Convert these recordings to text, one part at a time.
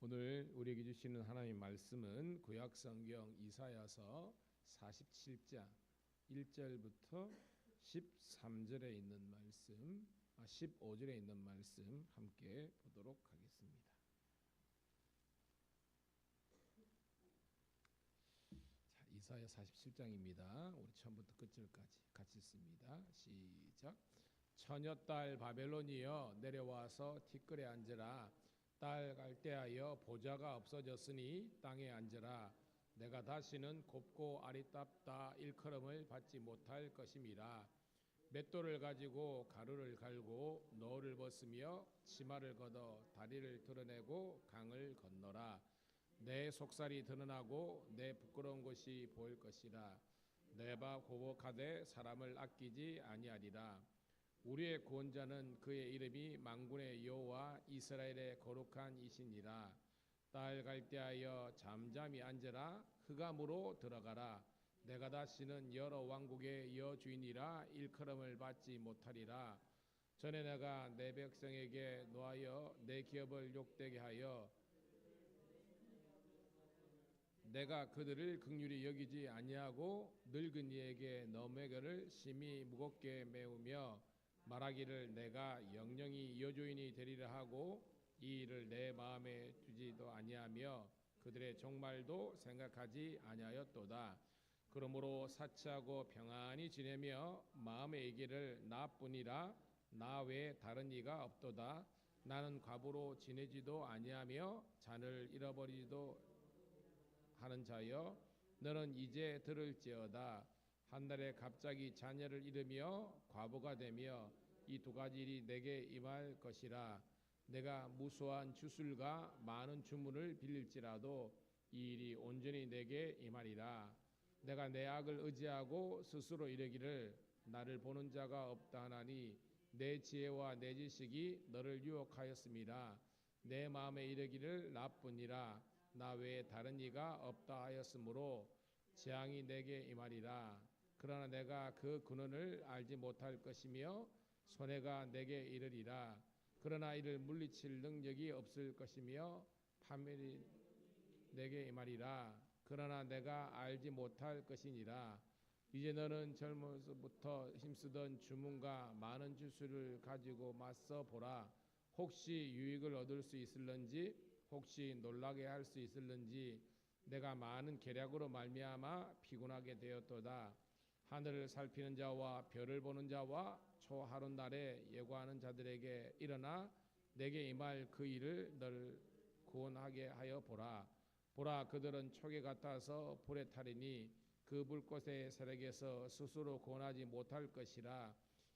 오늘 우리에게 주시는 하나님의 말씀은 구약성경 이사야서 47장 1절부터 13절에 있는 말씀, 15절에 있는 말씀 함께 보도록 하겠습니다. 자, 이사야 47장입니다. 우리 처음부터 끝절까지 같이 읽습니다. 시작. 처녀딸 바벨론이여 내려와서 티끌에 앉으라. 딸 갈대하여 보좌가 없어졌으니 땅에 앉으라. 내가 다시는 곱고 아리따다 일컬음을 받지 못할 것임이라. 맷돌을 가지고 가루를 갈고 너를 벗으며 치마를 걷어 다리를 드러내고 강을 건너라. 내 속살이 드러나고 내 부끄러운 것이 보일 것이라. 내바 고복하되 사람을 아끼지 아니하리라. 우리의 구원자는 그의 이름이 만군의 여호와 이스라엘의 거룩한 이시니라. 딸 갈대하여 잠잠히 앉으라. 흑암으로 들어가라. 내가 다시는 여러 왕국의 여주인이라 일컬음을 받지 못하리라. 전에 내가 내 백성에게 노하여 내 기업을 욕되게 하여 내가 그들을 긍휼히 여기지 아니하고 늙은 이에게 너무를 심히 무겁게 메우며 말하기를 내가 영영이 여주인이 되리라 하고 이 일을 내 마음에 두지도 아니하며 그들의 종말도 생각하지 아니하였도다. 그러므로 사치하고 평안히 지내며 마음에 이기를 나뿐이라. 나 외에 다른 이가 없도다. 나는 과부로 지내지도 아니하며 잔을 잃어버리지도 하는 자여 너는 이제 들을지어다. 한 달에 갑자기 자녀를 잃으며 과부가 되며 이 두 가지 일이 내게 임할 것이라. 내가 무수한 주술과 많은 주문을 빌릴지라도 이 일이 온전히 내게 임하리라. 내가 내 악을 의지하고 스스로 이르기를 나를 보는 자가 없다 하나니 내 지혜와 내 지식이 너를 유혹하였음이라. 내 마음에 이르기를 나뿐이라. 나 외에 다른 이가 없다 하였으므로 재앙이 내게 임하리라. 그러나 내가 그 근원을 알지 못할 것이며 손해가 내게 이르리라. 그러나 이를 물리칠 능력이 없을 것이며 파멸이 내게 임하리라. 그러나 내가 알지 못할 것이니라. 이제 너는 젊어서부터 힘쓰던 주문과 많은 주술을 가지고 맞서 보라. 혹시 유익을 얻을 수 있을런지 혹시 놀라게 할 수 있을는지 내가 많은 계략으로 말미암아 피곤하게 되었도다. 하늘을 살피는 자와 별을 보는 자와 초하룻날에 예고하는 자들에게 일어나 내게 임할 그 일을 너를 구원하게 하여 보라. 보라, 그들은 촉에 같아서 불에 타리니 그 불꽃의 세력에서 스스로 구원하지 못할 것이라.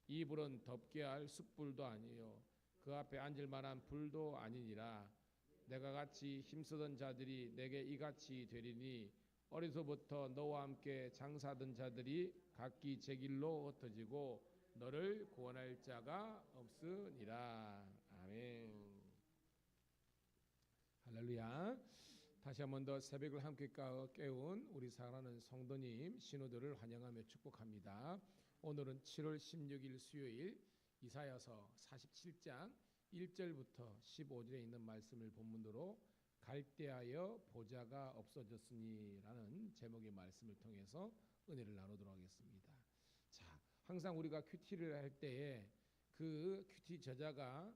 이 불은 덮게 할 숯불도 아니요 그 앞에 앉을 만한 불도 아니니라. 내가 같이 힘쓰던 자들이 내게 이같이 되리니 어려서부터 너와 함께 장사하던 자들이 각기 제 길로 흩어지고 너를 구원할 자가 없으니라. 아멘. 할렐루야. 다시 한 번 더 새벽을 함께 깨운 우리 사랑하는 성도님 신우들을 환영하며 축복합니다. 오늘은 7월 16일 수요일 이사야서 47장 1절부터 15절에 있는 말씀을 본문으로 갈대하여 보좌가 없어졌으니라는 제목의 말씀을 통해서 은혜를 나누도록 하겠습니다. 자, 항상 우리가 큐티를 할 때에 그 큐티 저자가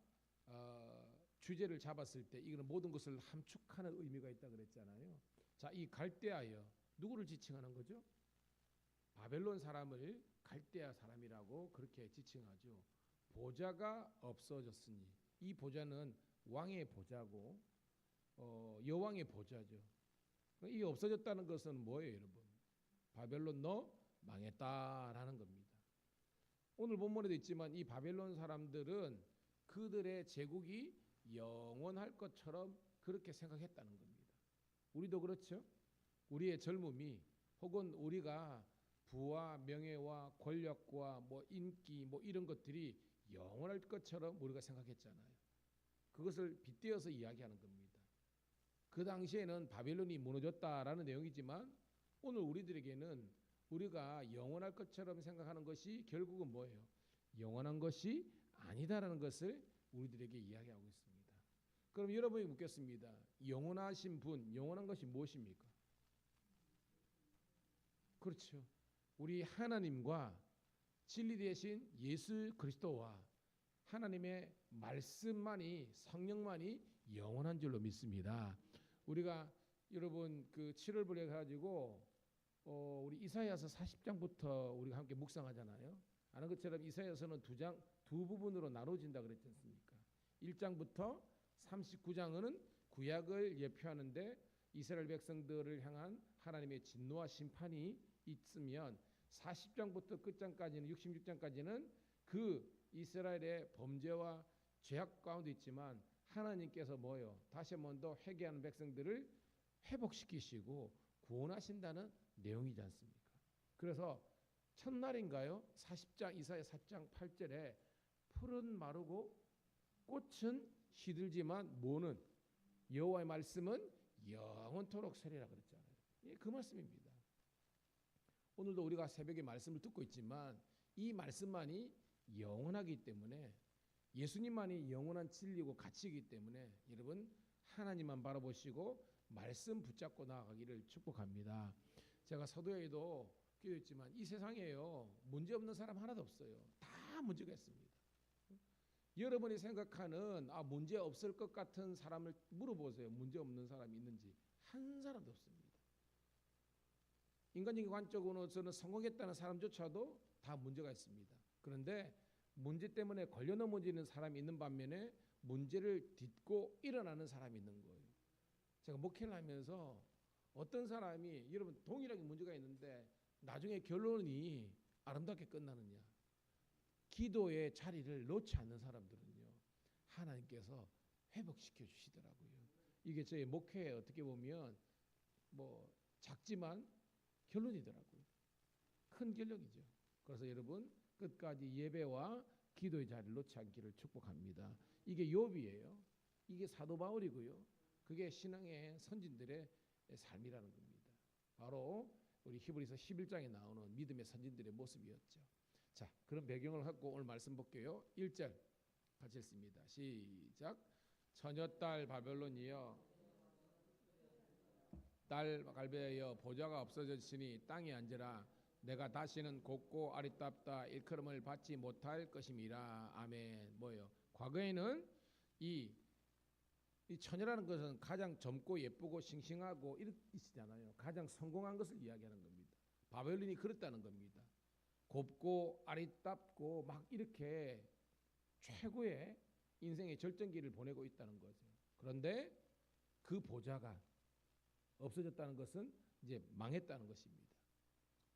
주제를 잡았을 때 이거는 모든 것을 함축하는 의미가 있다 그랬잖아요. 자, 이 갈대하여 누구를 지칭하는 거죠? 바벨론 사람을 갈대아 사람이라고 그렇게 지칭하죠. 보좌가 없어졌으니 이 보좌는 왕의 보좌고 여왕의 보좌죠. 이 없어졌다는 것은 뭐예요, 여러분? 바벨론 너 망했다라는 겁니다. 오늘 본문에도 있지만 이 바벨론 사람들은 그들의 제국이 영원할 것처럼 그렇게 생각했다는 겁니다. 우리도 그렇죠? 우리의 젊음이 혹은 우리가 부와 명예와 권력과 뭐 인기 뭐 이런 것들이 영원할 것처럼 우리가 생각했잖아요. 그것을 빗대어서 이야기하는 겁니다. 그 당시에는 바벨론이 무너졌다라는 내용이지만 오늘 우리들에게는 우리가 영원할 것처럼 생각하는 것이 결국은 뭐예요? 영원한 것이 아니다라는 것을 우리들에게 이야기하고 있습니다. 그럼 여러분이 묻겠습니다. 영원하신 분, 영원한 것이 무엇입니까? 그렇죠. 우리 하나님과 진리 되신 예수 그리스도와 하나님의 말씀만이, 성령만이 영원한 줄로 믿습니다. 우리가 여러분 그 7월부터 가지고 우리 이사야서 40장부터 우리가 함께 묵상하잖아요. 아는 것처럼 이사야서는 두 부분으로 나눠진다 그랬지 않습니까? 1장부터 39장은 구약을 예표하는데 이스라엘 백성들을 향한 하나님의 진노와 심판이 있으면 40장부터 끝장까지는 66장까지는 그 이스라엘의 범죄와 죄악 가운데 있지만 하나님께서 뭐요? 다시 한 번 더 회개하는 백성들을 회복시키시고 구원하신다는 내용이지 않습니까? 그래서 첫날인가요? 40장 이사야 4장 8절에 풀은 마르고 꽃은 시들지만 모는 여호와의 말씀은 영원토록 서리라 그랬잖아요. 예, 그 말씀입니다. 오늘도 우리가 새벽에 말씀을 듣고 있지만 이 말씀만이 영원하기 때문에 예수님만이 영원한 진리고 가치이기 때문에 여러분 하나님만 바라보시고 말씀 붙잡고 나아가기를 축복합니다. 제가 서도에도 기도했지만 이 세상에요 문제 없는 사람 하나도 없어요. 다 문제가 있습니다. 여러분이 생각하는 문제 없을 것 같은 사람을 물어보세요. 문제 없는 사람이 있는지 한 사람도 없습니다. 인간적인 관점으로서는 성공했다는 사람조차도 다 문제가 있습니다. 그런데 문제 때문에 걸려 넘어지는 사람이 있는 반면에 문제를 딛고 일어나는 사람이 있는 거예요. 제가 목회를 하면서 어떤 사람이 여러분 동일하게 문제가 있는데 나중에 결론이 아름답게 끝나느냐, 기도의 자리를 놓지 않는 사람들은요 하나님께서 회복시켜 주시더라고요. 이게 저희 목회에 어떻게 보면 뭐 작지만 결론이더라고요. 큰 결론이죠. 그래서 여러분 끝까지 예배와 기도의 자리를 놓지 않기를 축복합니다. 이게 욥이에요. 이게 사도 바울이고요. 그게 신앙의 선진들의 삶이라는 겁니다. 바로 우리 히브리서 11장에 나오는 믿음의 선진들의 모습이었죠. 자, 그런 배경을 갖고 오늘 말씀 볼게요. 1절 같이 읽습니다. 시작. 처녀딸 바벨론이여 딸 갈배여 보좌가 없어졌으니 땅에 앉으라. 내가 다시는 곱고 아리따다 일컬음을 받지 못할 것임이라. 아멘. 뭐요? 과거에는 이 처녀라는 것은 가장 젊고 예쁘고 싱싱하고 이렇잖아요. 가장 성공한 것을 이야기하는 겁니다. 바벨론이 그렇다는 겁니다. 곱고 아리따고 막 이렇게 최고의 인생의 절정기를 보내고 있다는 거죠. 그런데 그 보좌가 없어졌다는 것은 이제 망했다는 것입니다.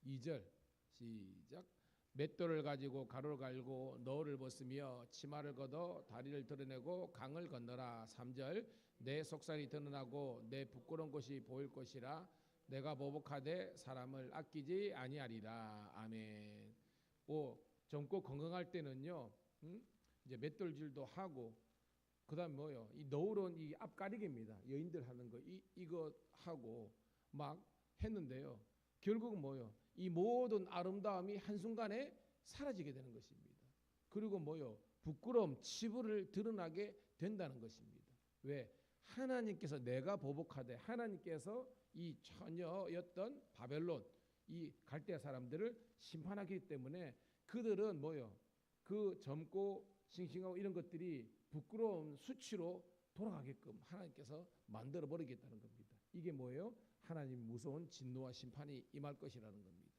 2절 시작. 맷돌을 가지고 가로를 갈고 너울을 벗으며 치마를 걷어 다리를 드러내고 강을 건너라. 3절 내 속살이 드러나고 내 부끄러운 것이 보일 것이라. 내가 보복하되 사람을 아끼지 아니하리라. 아멘. 젊고 건강할 때는요 이제 맷돌질도 하고 그다음 뭐요? 이 너울은 이 앞가리개입니다. 여인들 하는 거 이거 하고 막 했는데요. 결국은 뭐요? 이 모든 아름다움이 한순간에 사라지게 되는 것입니다. 그리고 뭐요? 부끄러움, 치부를 드러나게 된다는 것입니다. 왜? 하나님께서 내가 보복하되 하나님께서 이 처녀였던 바벨론 이 갈대아 사람들을 심판하기 때문에 그들은 뭐요? 그 젊고 싱싱하고 이런 것들이 부끄러운 수치로 돌아가게끔 하나님께서 만들어 버리겠다는 겁니다. 이게 뭐예요? 하나님 무서운 진노와 심판이 임할 것이라는 겁니다.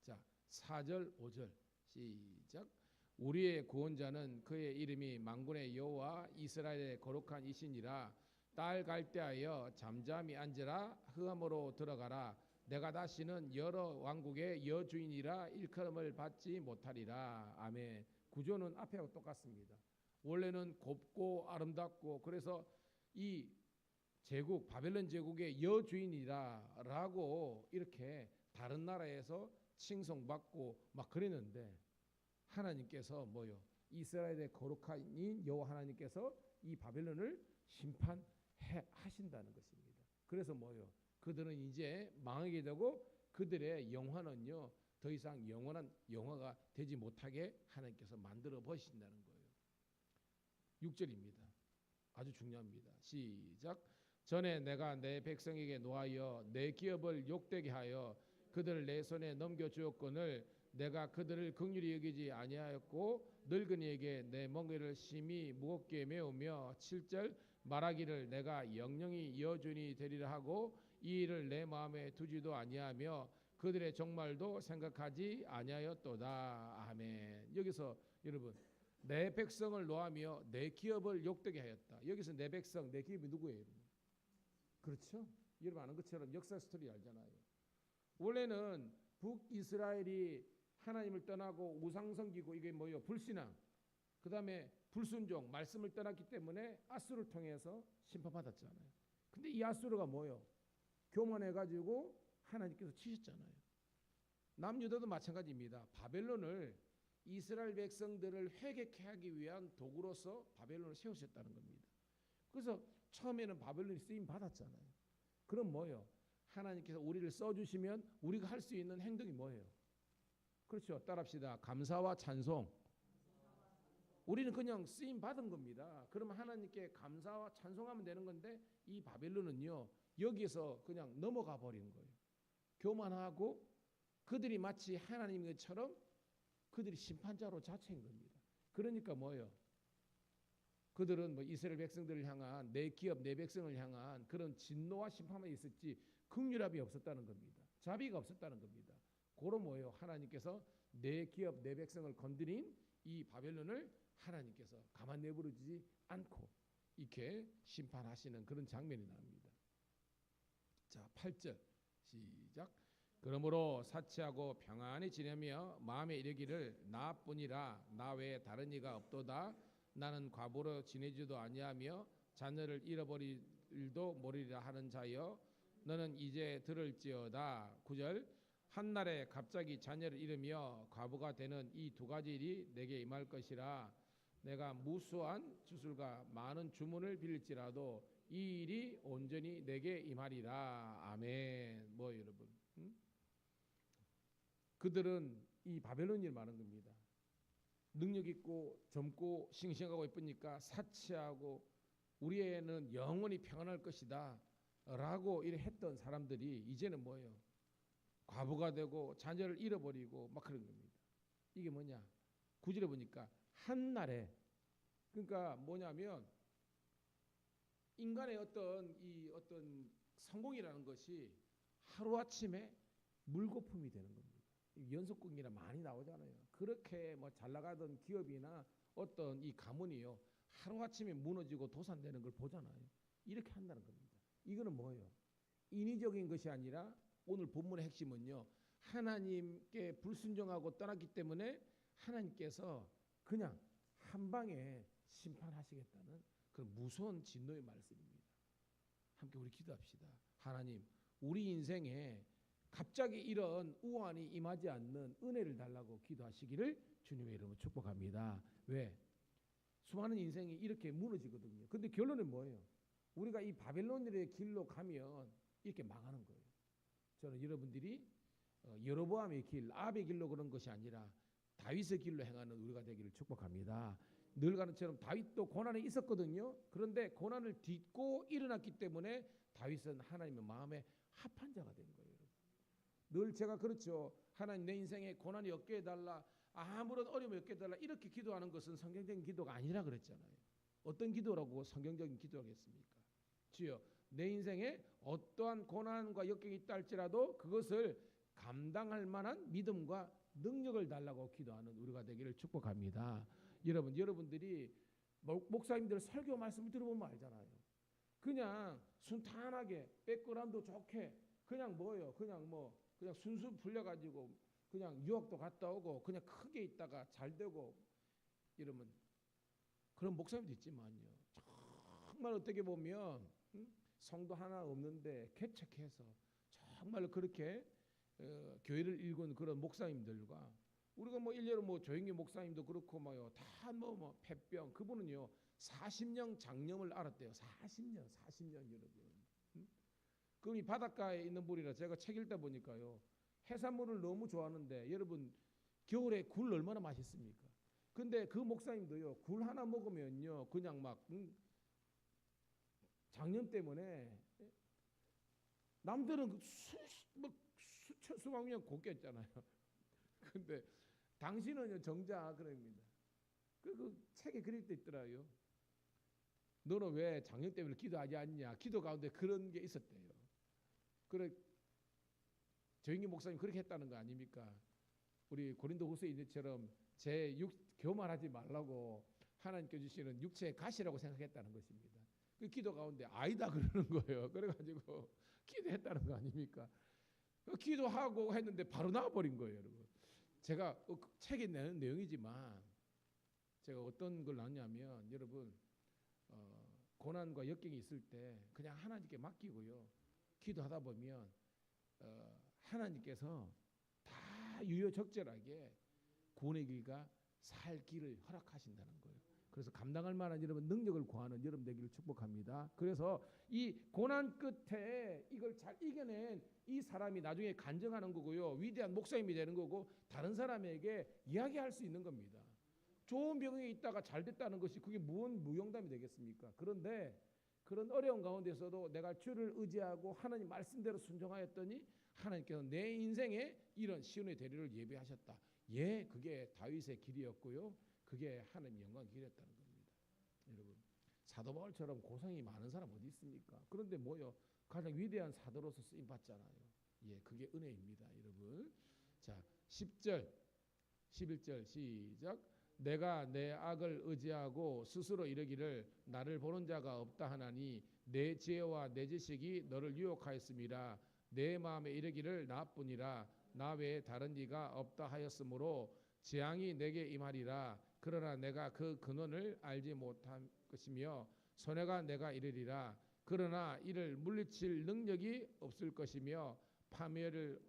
자, 4절 5절 시작. 우리의 구원자는 그의 이름이 만군의 여호와 이스라엘의 거룩한 이신이라. 딸 갈대하여 잠잠히 앉으라. 흑암으로 들어가라. 내가 다시는 여러 왕국의 여주인이라 일컬음을 받지 못하리라. 아멘. 구조는 앞에하고 똑같습니다. 원래는 곱고 아름답고 그래서 이 제국 바벨론 제국의 여주인이라라고 이렇게 다른 나라에서 칭송받고 막 그랬는데 하나님께서 뭐요? 이스라엘의 거룩한 여호와 하나님께서 이 바벨론을 심판하신다는 것입니다. 그래서 뭐요? 그들은 이제 망하게 되고 그들의 영화는요 더 이상 영원한 영화가 되지 못하게 하나님께서 만들어 버리신다는 거예요. 6절입니다. 아주 중요합니다. 시작. 전에 내가 내 백성에게 노하여 내 기업을 욕되게 하여 그들을 내 손에 넘겨주었거늘 내가 그들을 긍휼히 여기지 아니하였고 늙은이에게 내 멍에를 심히 무겁게 메우며 7절 말하기를 내가 영영이 여주인이 되리라 하고 이 일을 내 마음에 두지도 아니하며 그들의 종말도 생각하지 아니하였도다. 아멘. 여기서 여러분 내 백성을 노하며 내 기업을 욕되게 하였다. 여기서 내 백성, 내 기업이 누구예요? 그렇죠? 여러분 아는 것처럼 역사 스토리 알잖아요. 원래는 북이스라엘이 하나님을 떠나고 우상 섬기고 이게 뭐예요? 불신앙. 그 다음에 불순종, 말씀을 떠났기 때문에 아수르를 통해서 심판받았잖아요. 근데 이 아수르가 뭐예요? 교만해가지고 하나님께서 치셨잖아요. 남유다도 마찬가지입니다. 바벨론을 이스라엘 백성들을 회개케 하기 위한 도구로서 바벨론을 세우셨다는 겁니다. 그래서 처음에는 바벨론이 쓰임 받았잖아요. 그럼 뭐예요? 하나님께서 우리를 써주시면 우리가 할 수 있는 행동이 뭐예요? 그렇죠. 따라합시다. 감사와 찬송. 우리는 그냥 쓰임 받은 겁니다. 그러면 하나님께 감사와 찬송하면 되는 건데 이 바벨론은요 여기에서 그냥 넘어가 버린 거예요. 교만하고 그들이 마치 하나님 것처럼 그들이 심판자로 자처인 겁니다. 그러니까 뭐예요? 그들은 뭐 이스라엘 백성들을 향한 내 기업 내 백성을 향한 그런 진노와 심판만 있었지 긍휼함이 없었다는 겁니다. 자비가 없었다는 겁니다. 그럼 뭐예요? 하나님께서 내 기업 내 백성을 건드린 이 바벨론을 하나님께서 가만 내버려두지 않고 이렇게 심판하시는 그런 장면이 나옵니다. 자, 8절 시작. 그러므로 사치하고 평안히 지내며 마음에 이르기를 나뿐이라 나 외에 다른 이가 없도다. 나는 과부로 지내지도 아니하며 자녀를 잃어버릴 일도 모르리라 하는 자여 너는 이제 들을지어다. 9절 한날에 갑자기 자녀를 잃으며 과부가 되는 이 두 가지 일이 내게 임할 것이라. 내가 무수한 주술과 많은 주문을 빌릴지라도 이 일이 온전히 내게 임하리라. 아멘. 뭐 여러분 그들은 이 바벨론을 말하는 겁니다. 능력 있고 젊고 싱싱하고 예쁘니까 사치하고 우리 애는 영원히 평안할 것이다 라고 이래 했던 사람들이 이제는 뭐예요? 과부가 되고 자녀를 잃어버리고 막 그런 겁니다. 이게 뭐냐? 구절에 보니까 한날에 그러니까 뭐냐면 인간의 어떤 성공이라는 것이 하루아침에 물거품이 되는 겁니다. 연속극이나 많이 나오잖아요. 그렇게 뭐 잘 나가던 기업이나 어떤 이 가문이요 하루아침에 무너지고 도산되는 걸 보잖아요. 이렇게 한다는 겁니다. 이거는 뭐예요? 인위적인 것이 아니라 오늘 본문의 핵심은요 하나님께 불순종하고 떠났기 때문에 하나님께서 그냥 한 방에 심판하시겠다는 그런 무서운 진노의 말씀입니다. 함께 우리 기도합시다. 하나님 우리 인생에 갑자기 이런 우환이 임하지 않는 은혜를 달라고 기도하시기를 주님의 이름으로 축복합니다. 왜? 수많은 인생이 이렇게 무너지거든요. 근데 결론은 뭐예요? 우리가 이 바벨론의 길로 가면 이렇게 망하는 거예요. 저는 여러분들이 여로보암의 길, 아합의 길로 그런 것이 아니라 다윗의 길로 행하는 우리가 되기를 축복합니다. 늘 가는처럼 다윗도 고난에 있었거든요. 그런데 고난을 딛고 일어났기 때문에 다윗은 하나님의 마음에 합한 자가 된 거예요. 늘 제가 그렇죠. 하나님 내 인생에 고난이 없게 해달라. 아무런 어려움이 없게 해달라. 이렇게 기도하는 것은 성경적인 기도가 아니라 그랬잖아요. 어떤 기도라고 성경적인 기도하겠습니까? 주여 내 인생에 어떠한 고난과 역경이 있다 할지라도 그것을 감당할 만한 믿음과 능력을 달라고 기도하는 우리가 되기를 축복합니다. 여러분들이 목사님들 설교 말씀을 들어보면 알잖아요. 그냥 순탄하게 백그라운드 좋게 그냥 뭐예요? 그냥 순수 풀려가지고 그냥 유학도 갔다 오고 그냥 크게 있다가 잘 되고 이러면 그런 목사님도 있지만요. 정말 어떻게 보면 성도 하나 없는데 개척해서 정말 그렇게 교회를 일군 그런 목사님들과 우리가 뭐 일례로 뭐 조영기 목사님도 그렇고 뭐요 다 뭐 폐병 그분은요 40년 장염을 앓았대요. 40년 여러분. 그럼 이 바닷가에 있는 분이라 제가 책 읽다 보니까요 해산물을 너무 좋아하는데 여러분 겨울에 굴 얼마나 맛있습니까? 근데 그 목사님도요 굴 하나 먹으면요 그냥 막 장염 때문에 남들은 수천 수만 명 곱겠잖아요. 근데 당신은요 정작 그럽니다. 그 책에 그릴 때 있더라고요. 너는 왜 장염 때문에 기도하지 않냐? 기도 가운데 그런 게 있었대요. 그래 조영기 목사님 그렇게 했다는 거 아닙니까? 우리 고린도후서에 있는 것처럼 제 교만하지 말라고 하나님께 주시는 육체의 가시라고 생각했다는 것입니다. 그 기도 가운데 아니다 그러는 거예요. 그래가지고 기도했다는 거 아닙니까? 기도하고 했는데 바로 나와버린 거예요, 여러분. 제가 책에 내는 내용이지만 제가 어떤 걸 나왔냐면 여러분 고난과 역경이 있을 때 그냥 하나님께 맡기고요. 기도하다 보면 하나님께서 다 유효적절하게 구원의 길과 살 길을 허락하신다는 거예요. 그래서 감당할 만한 여러분 능력을 구하는 여러분 되기를 축복합니다. 그래서 이 고난 끝에 이걸 잘 이겨낸 이 사람이 나중에 간증하는 거고요. 위대한 목사님이 되는 거고 다른 사람에게 이야기할 수 있는 겁니다. 좋은 병에 있다가 잘 됐다는 것이 그게 무슨 무용담이 되겠습니까? 그런데 그런 어려운 가운데서도 내가 주를 의지하고 하나님 말씀대로 순종하였더니 하나님께서 내 인생에 이런 시온의 대리를 예비하셨다. 예, 그게 다윗의 길이었고요. 그게 하나님 영광의 길이었다는 겁니다. 여러분 사도 바울처럼 고생이 많은 사람 어디 있습니까? 그런데 뭐요? 가장 위대한 사도로서 쓰임 받잖아요. 예, 그게 은혜입니다, 여러분. 자, 10절, 11절 시작. 내가 내 악을 의지하고 스스로 이르기를 나를 보는 자가 없다 하나니 내 지혜와 내 지식이 너를 유혹하였음이라. 내 마음에 이르기를 나뿐이라 나 외에 다른 이가 없다 하였으므로 재앙이 내게 임하리라. 그러나 내가 그 근원을 알지 못할 것이며 손해가 내가 이르리라. 그러나 이를 물리칠 능력이 없을 것이며 파멸을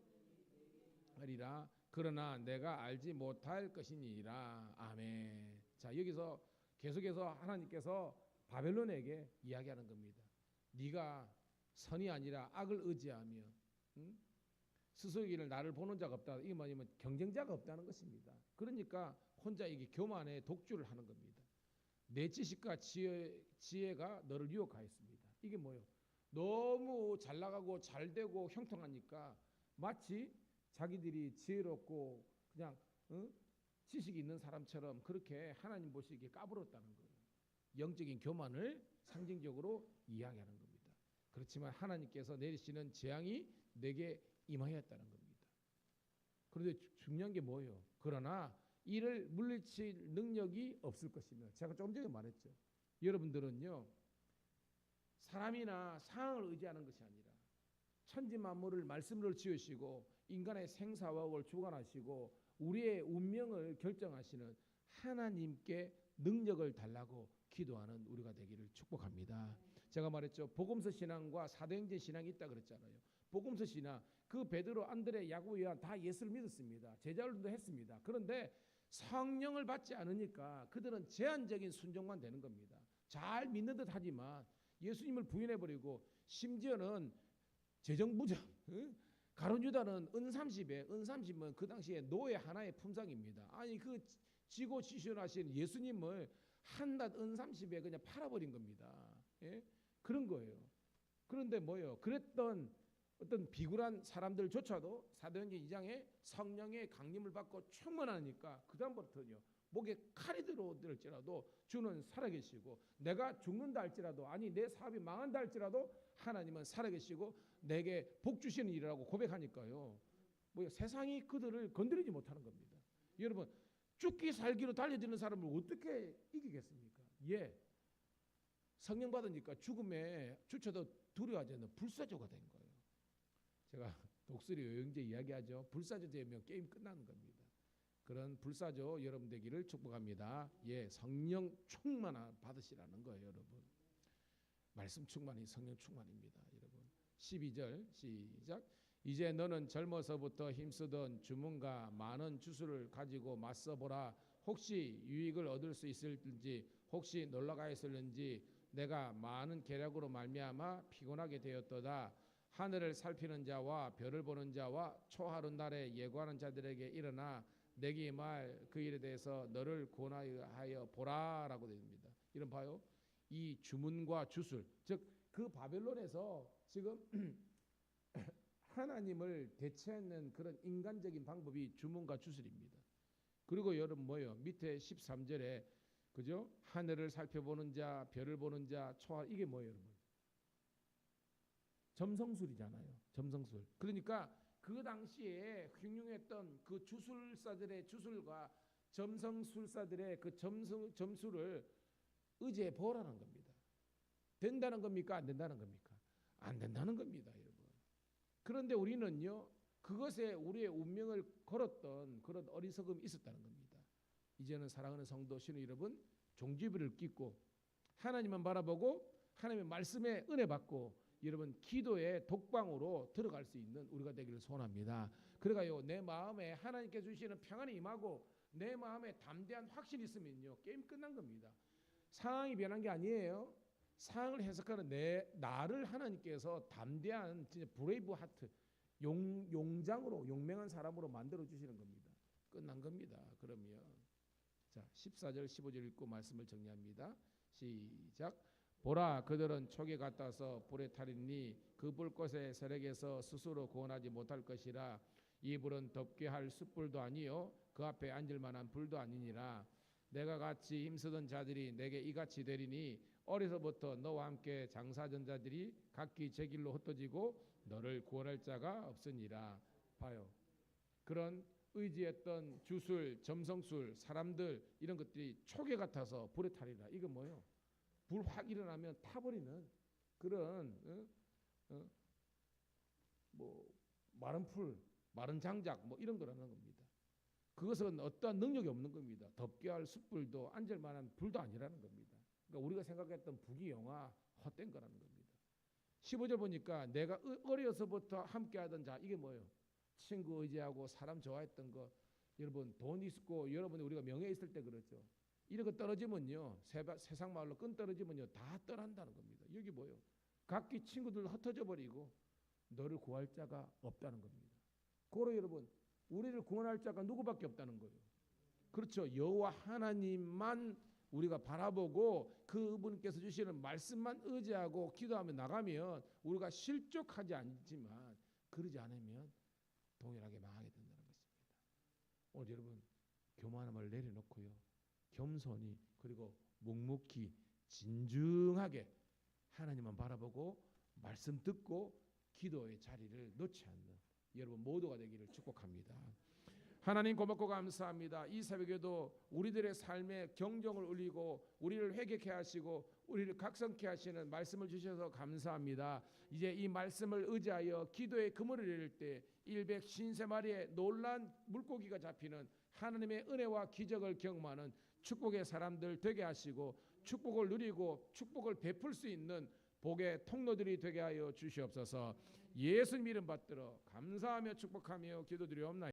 하리라. 그러나 내가 알지 못할 것이니라. 아멘. 자, 여기서 계속해서 하나님께서 바벨론에게 이야기하는 겁니다. 네가 선이 아니라 악을 의지하며 스스로기를 나를 보는 자가 없다. 이게 뭐냐면 경쟁자가 없다는 것입니다. 그러니까 혼자 이게 교만의 독주를 하는 겁니다. 내 지식과 지혜가 너를 유혹하였습니다. 이게 뭐예요? 너무 잘 나가고 잘 되고 형통하니까 마치 자기들이 지혜롭고 그냥 지식이 있는 사람처럼 그렇게 하나님 보시기에 까불었다는 거예요. 영적인 교만을 상징적으로 이야기하는 겁니다. 그렇지만 하나님께서 내리시는 재앙이 내게 임하였다는 겁니다. 그런데 중요한 게 뭐예요? 그러나 이를 물리칠 능력이 없을 것이며 제가 조금 전에 말했죠. 여러분들은요 사람이나 상황을 의지하는 것이 아니라 천지 만물을 말씀으로 지으시고 인간의 생사화학을 주관하시고 우리의 운명을 결정하시는 하나님께 능력을 달라고 기도하는 우리가 되기를 축복합니다. 제가 말했죠. 복음서 신앙과 사도행전 신앙이 있다 그랬잖아요. 복음서 신앙, 그 베드로, 안드레, 야고보, 요한 다 예수를 믿었습니다. 제자들도 했습니다. 그런데 성령을 받지 않으니까 그들은 제한적인 순종만 되는 겁니다. 잘 믿는 듯 하지만 예수님을 부인해버리고 심지어는 재정부장, 가룟 유다는 은30에 은30은 그 당시에 노예 하나의 품상입니다. 아니 그 지고 지존하신 예수님을 한낱 은30에 그냥 팔아버린 겁니다. 예? 그런 거예요. 그런데 뭐예요? 그랬던 어떤 비굴한 사람들조차도 사도행전 2장에 성령의 강림을 받고 충만하니까 그 다음부터는요. 목에 칼이 들어오더라도 주는 살아계시고 내가 죽는다 할지라도 아니 내 사업이 망한다 할지라도 하나님은 살아계시고 내게 복 주시는 일이라고 고백하니까요. 뭐 세상이 그들을 건드리지 못하는 겁니다. 여러분 죽기 살기로 달려드는 사람을 어떻게 이기겠습니까? 예, 성령 받으니까 죽음에 주체도 두려워하지 않는 불사조가 된 거예요. 제가 독수리 여행제 이야기하죠. 불사조 되면 게임 끝나는 겁니다. 그런 불사조 여러분 되기를 축복합니다. 예, 성령 충만 받으시라는 거예요, 여러분. 말씀 충만이 성령 충만입니다, 여러분. 12절 시작. 이제 너는 젊어서부터 힘쓰던 주문과 많은 주술을 가지고 맞서보라. 혹시 유익을 얻을 수 있을지 혹시 놀러가 있을는지 내가 많은 계략으로 말미암아 피곤하게 되었도다. 하늘을 살피는 자와 별을 보는 자와 초하룻 날에 예고하는 자들에게 일어나 내게 말 그 일에 대해서 너를 권하여 보라라고 됩니다. 이런 봐요. 이 주문과 주술, 즉 그 바벨론에서 지금 하나님을 대체하는 그런 인간적인 방법이 주문과 주술입니다. 그리고 여러분 뭐요? 밑에 13절에 그죠? 하늘을 살펴보는 자, 별을 보는 자, 초하 이게 뭐예요, 여러분? 점성술이잖아요. 점성술. 그러니까 그 당시에 흉흉했던 그 주술사들의 주술과 점성술사들의 그 점수를 의지해 보라는 겁니다. 된다는 겁니까? 안 된다는 겁니까? 안 된다는 겁니다, 여러분. 그런데 우리는요, 그것에 우리의 운명을 걸었던 그런 어리석음이 있었다는 겁니다. 이제는 사랑하는 성도 신우 여러분, 종지부를 끼고 하나님만 바라보고 하나님의 말씀에 은혜 받고 여러분 기도의 독방으로 들어갈 수 있는 우리가 되기를 소원합니다. 그러가요, 내 마음에 하나님께 주시는 평안이 임하고 내 마음에 담대한 확신이 있으면요, 게임 끝난 겁니다. 상황이 변한 게 아니에요. 상황을 해석하는 나를 하나님께서 담대한 진짜 브레이브 하트, 용장으로 용맹한 사람으로 만들어 주시는 겁니다. 끝난 겁니다. 그러면 자 14절 15절 읽고 말씀을 정리합니다. 시작. 보라, 그들은 촉에 갖다서 불에 타리니 그 불꽃의 세력에서 스스로 구원하지 못할 것이라. 이 불은 덮게 할 숯불도 아니요 그 앞에 앉을 만한 불도 아니니라. 내가 같이 힘쓰던 자들이 내게 이같이 되리니 어려서부터 너와 함께 장사하던 자들이 각기 제 길로 흩어지고 너를 구원할 자가 없으니라. 봐요. 그런 의지했던 주술, 점성술, 사람들 이런 것들이 촉에 같아서 불에 타리라. 이거 뭐요? 불 확 일어나면 타버리는 그런 뭐 마른 풀, 마른 장작 뭐 이런 거라는 겁니다. 그것은 어떠한 능력이 없는 겁니다. 덮게 할 숯불도 앉을 만한 불도 아니라는 겁니다. 그러니까 우리가 생각했던 부귀영화 헛된 거라는 겁니다. 15절 보니까 내가 어려서부터 함께하던 자, 이게 뭐예요? 친구 의지하고 사람 좋아했던 거, 여러분 돈 있고 여러분이 우리가 명예 있을 때 그렇죠. 이런 거 떨어지면요, 세상 말로 끈 떨어지면요 다 떠난다는 겁니다. 여기 뭐예요? 각기 친구들 흩어져 버리고 너를 구할 자가 없다는 겁니다. 고로 여러분, 우리를 구원할 자가 누구밖에 없다는 거예요. 그렇죠. 여호와 하나님만 우리가 바라보고 그분께서 주시는 말씀만 의지하고 기도하며 나가면 우리가 실족하지 않지만 그러지 않으면 동일하게 망하게 된다는 것입니다. 오늘 여러분 교만함을 내려놓고요, 겸손히 그리고 묵묵히 진중하게 하나님만 바라보고 말씀 듣고 기도의 자리를 놓지 않는 여러분 모두가 되기를 축복합니다. 하나님 고맙고 감사합니다. 이 새벽에도 우리들의 삶에 경종을 울리고 우리를 회개케 하시고 우리를 각성케 하시는 말씀을 주셔서 감사합니다. 이제 이 말씀을 의지하여 기도의 그물을 내릴 때 150마리의 놀란 물고기가 잡히는 하나님의 은혜와 기적을 경험하는 축복의 사람들 되게 하시고 축복을 누리고 축복을 베풀 수 있는 복의 통로들이 되게 하여 주시옵소서. 예수님 이름 받들어 감사하며 축복하며 기도드리옵나이다.